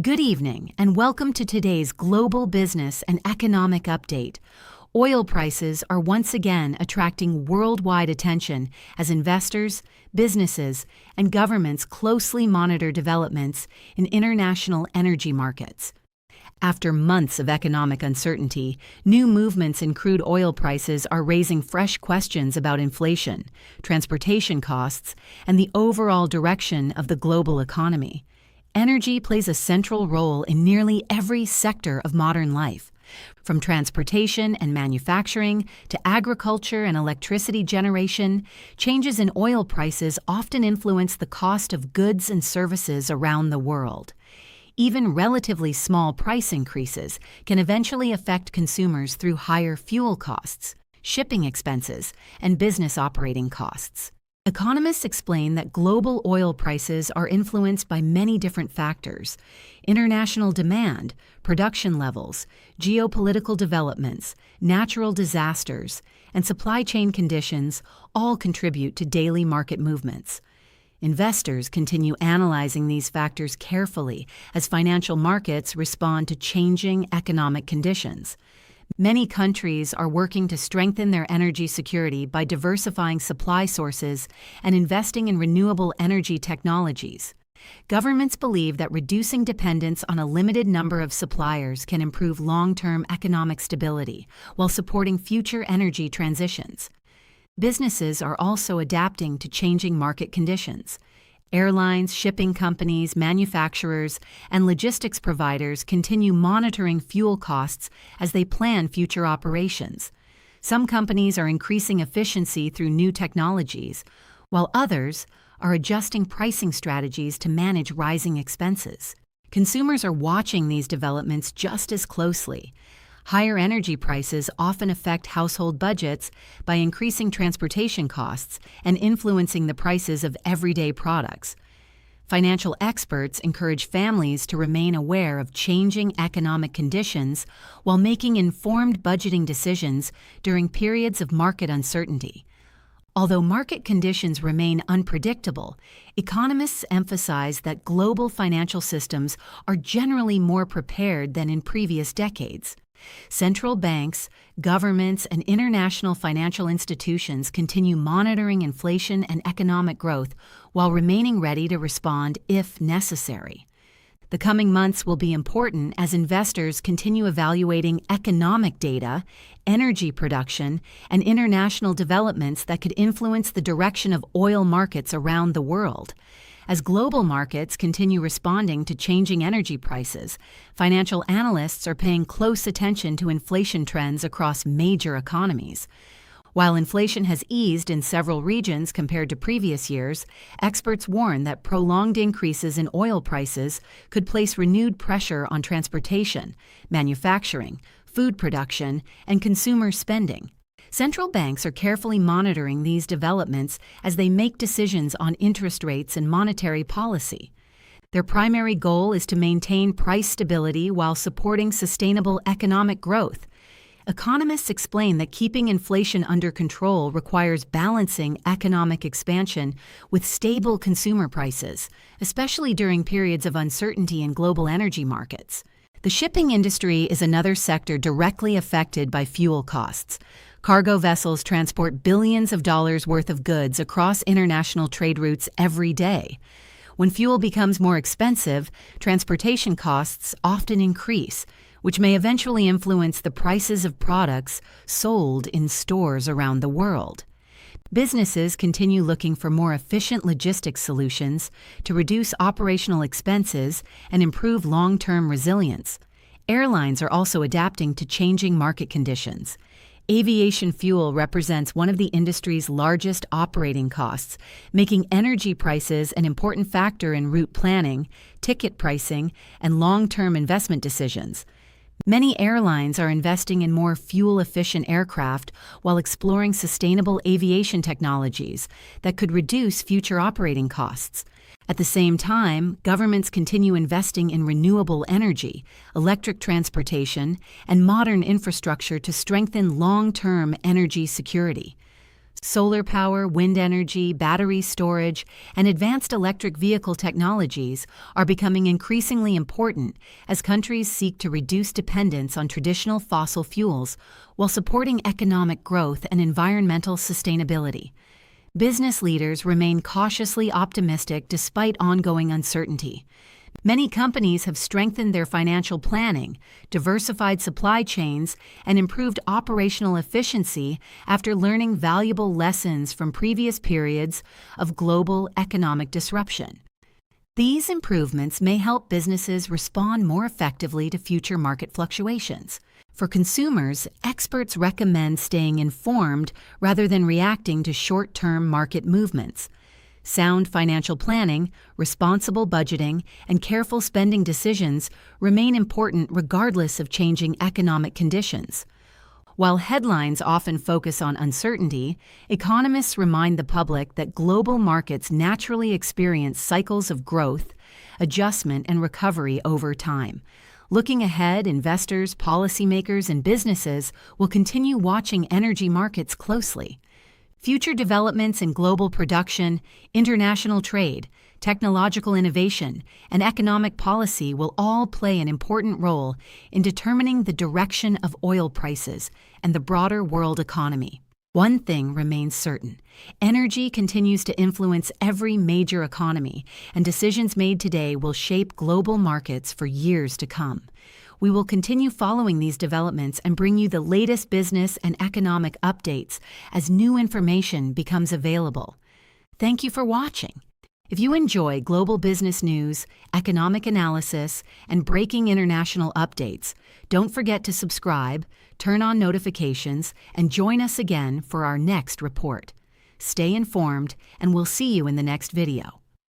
Good evening, and welcome to today's global business and economic update. Oil prices are once again attracting worldwide attention as investors, businesses, and governments closely monitor developments in international energy markets. After months of economic uncertainty, new movements in crude oil prices are raising fresh questions about inflation, transportation costs, and the overall direction of the global economy. Energy plays a central role in nearly every sector of modern life, from transportation and manufacturing to agriculture and electricity generation. Changes in oil prices often influence the cost of goods and services around the world. Even relatively small price increases can eventually affect consumers through higher fuel costs, shipping expenses, and business operating costs. Economists explain that global oil prices are influenced by many different factors. International demand, production levels, geopolitical developments, natural disasters, and supply chain conditions all contribute to daily market movements. Investors continue analyzing these factors carefully as financial markets respond to changing economic conditions. Many countries are working to strengthen their energy security by diversifying supply sources and investing in renewable energy technologies. Governments believe that reducing dependence on a limited number of suppliers can improve long-term economic stability while supporting future energy transitions. Businesses are also adapting to changing market conditions. Airlines, shipping companies, manufacturers, and logistics providers continue monitoring fuel costs as they plan future operations. Some companies are increasing efficiency through new technologies, while others are adjusting pricing strategies to manage rising expenses. Consumers are watching these developments just as closely. Higher energy prices often affect household budgets by increasing transportation costs and influencing the prices of everyday products. Financial experts encourage families to remain aware of changing economic conditions while making informed budgeting decisions during periods of market uncertainty. Although market conditions remain unpredictable, economists emphasize that global financial systems are generally more prepared than in previous decades. Central banks, governments, and international financial institutions continue monitoring inflation and economic growth while remaining ready to respond if necessary. The coming months will be important as investors continue evaluating economic data, energy production, and international developments that could influence the direction of oil markets around the world. As global markets continue responding to changing energy prices, financial analysts are paying close attention to inflation trends across major economies. While inflation has eased in several regions compared to previous years, experts warn that prolonged increases in oil prices could place renewed pressure on transportation, manufacturing, food production, and consumer spending. Central banks are carefully monitoring these developments as they make decisions on interest rates and monetary policy. Their primary goal is to maintain price stability while supporting sustainable economic growth. Economists explain that keeping inflation under control requires balancing economic expansion with stable consumer prices, especially during periods of uncertainty in global energy markets. The shipping industry is another sector directly affected by fuel costs. Cargo vessels transport billions of dollars worth of goods across international trade routes every day. When fuel becomes more expensive, transportation costs often increase, which may eventually influence the prices of products sold in stores around the world. Businesses continue looking for more efficient logistics solutions to reduce operational expenses and improve long-term resilience. Airlines are also adapting to changing market conditions. Aviation fuel represents one of the industry's largest operating costs, making energy prices an important factor in route planning, ticket pricing, and long-term investment decisions. Many airlines are investing in more fuel-efficient aircraft while exploring sustainable aviation technologies that could reduce future operating costs. At the same time, governments continue investing in renewable energy, electric transportation, and modern infrastructure to strengthen long-term energy security. Solar power, wind energy, battery storage, and advanced electric vehicle technologies are becoming increasingly important as countries seek to reduce dependence on traditional fossil fuels while supporting economic growth and environmental sustainability. Business leaders remain cautiously optimistic despite ongoing uncertainty. Many companies have strengthened their financial planning, diversified supply chains, and improved operational efficiency after learning valuable lessons from previous periods of global economic disruption. These improvements may help businesses respond more effectively to future market fluctuations. For consumers, experts recommend staying informed rather than reacting to short-term market movements. Sound financial planning, responsible budgeting, and careful spending decisions remain important regardless of changing economic conditions. While headlines often focus on uncertainty, economists remind the public that global markets naturally experience cycles of growth, adjustment, and recovery over time. Looking ahead, investors, policymakers, and businesses will continue watching energy markets closely. Future developments in global production, international trade, technological innovation, and economic policy will all play an important role in determining the direction of oil prices and the broader world economy. One thing remains certain: energy continues to influence every major economy, and decisions made today will shape global markets for years to come. We will continue following these developments and bring you the latest business and economic updates as new information becomes available. Thank you for watching. If you enjoy global business news, economic analysis, and breaking international updates, don't forget to subscribe, turn on notifications, and join us again for our next report. Stay informed, and we'll see you in the next video.